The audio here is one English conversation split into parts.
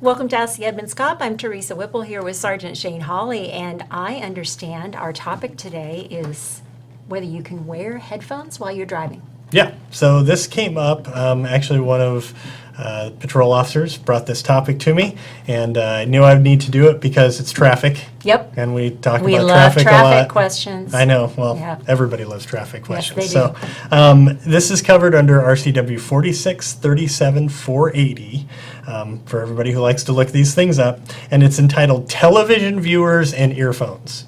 Welcome to Ask the Edmonds Cop. I'm Teresa Whipple here with Sergeant Shane Hawley, and I understand our topic today is whether you can wear headphones while you're driving. Yeah, so this came up, actually one of patrol officers brought this topic to me, and I knew I would need to do it because it's traffic. Yep. And we talk We about love traffic a traffic lot. questions. I know, well, Yeah. everybody loves traffic questions. they do. So this is covered under RCW 4637-480 for everybody who likes to look these things up, and it's entitled Television Viewers and Earphones.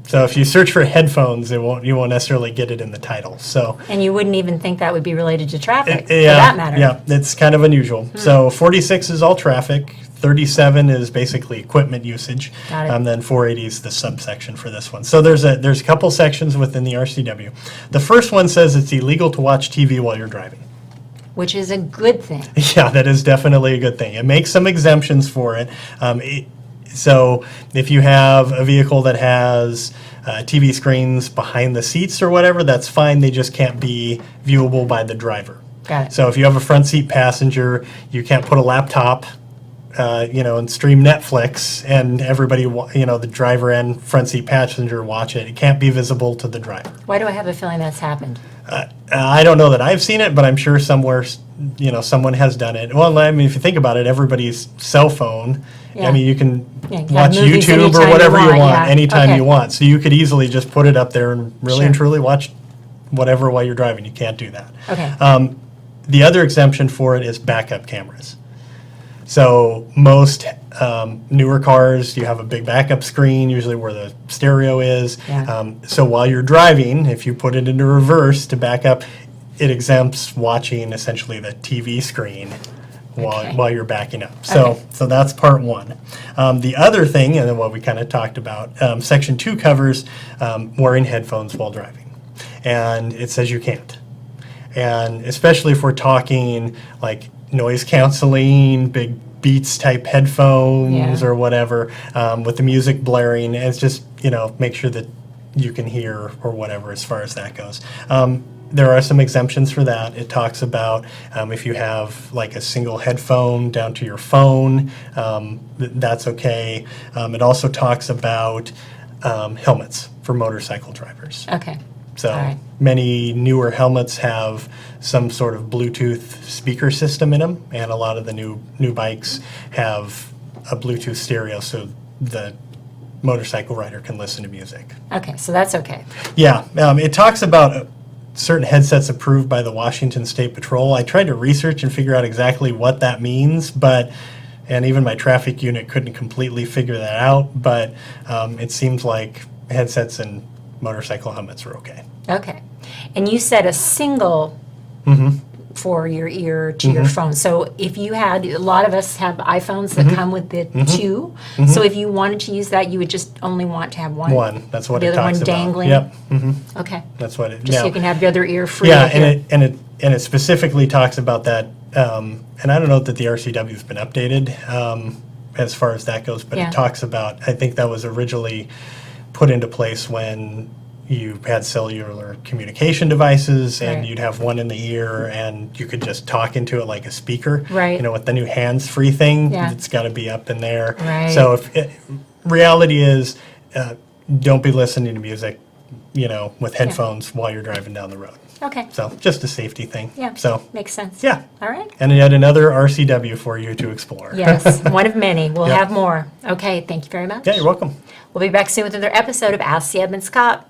So if you search for headphones, you won't necessarily get it in the title. So And you wouldn't even think that would be related to traffic, for yeah, that matter. yeah, it's kind of unusual. So 46 is all traffic, 37 is basically equipment usage, Got it. Then 480 is the subsection for this one. So there's a couple sections within the RCW. The first one says it's illegal to watch TV while you're driving. Which is a good thing. Yeah, that is definitely a good thing. It makes some exemptions for it. So if you have a vehicle that has TV screens behind the seats or whatever, that's fine. They just can't be viewable by the driver. Got it. So if you have a front seat passenger, you can't put a laptop, and stream Netflix, and everybody, the driver and front seat passenger watch it. It can't be visible to the driver. Why do I have a feeling that's happened? I don't know that I've seen it, but I'm sure somewhere, someone has done it. Well, I mean, if you think about it, everybody's cell phone. Yeah. I mean, you can Yeah, you can watch have movies YouTube anytime or whatever you you want, want yeah. anytime Okay. you want. So you could easily just put it up there and really Sure. and truly watch whatever while you're driving. You can't do that. Okay. The other exemption for it is backup cameras. So most newer cars, you have a big backup screen, usually where the stereo is. Yeah. So while you're driving, if you put it into reverse to back up, it exempts watching essentially the TV screen Okay. while you're backing up. So that's part one. The other thing, and then what we kind of talked about, Section 2 covers wearing headphones while driving. And it says you can't. And especially if we're talking like noise canceling, big Beats type headphones Yeah. or whatever, with the music blaring, it's just, make sure that you can hear or whatever as far as that goes. There are some exemptions for that. It talks about if you have like a single headphone down to your phone, that's okay. It also talks about helmets for motorcycle drivers. Okay. So All right. many newer helmets have some sort of Bluetooth speaker system in them, and a lot of the new bikes have a Bluetooth stereo so the motorcycle rider can listen to music. Okay, so that's okay. Yeah, it talks about certain headsets approved by the Washington State Patrol. I tried to research and figure out exactly what that means, and even my traffic unit couldn't completely figure that out, but it seems like headsets and motorcycle helmets are okay. Okay. And you said a single for your ear to your phone. So if you had, a lot of us have iPhones that come with the two. So if you wanted to use that, you would just only want to have one. One, that's what The it other talks one about. dangling? Yep, Okay. that's what it. Just so now- you can have the other ear free. Yeah, to hear. and it specifically talks about that, and I don't know that the RCW has been updated as far as that goes, but Yeah. it talks about, I think that was originally put into place when you had cellular communication devices, and Right. you'd have one in the ear, and you could just talk into it like a speaker. Right. With the new Handsfree thing, Yeah. it's got to be up in there. Right. So reality is, don't be listening to music, with headphones while you're driving down the road. Okay. So just a safety thing. Yeah. So, Makes sense. yeah. All right. And yet another RCW for you to explore. Yes, one of many. We'll Yeah. have more. Okay, thank you very much. Yeah, you're welcome. We'll be back soon with another episode of Ask the Edmonds Cop.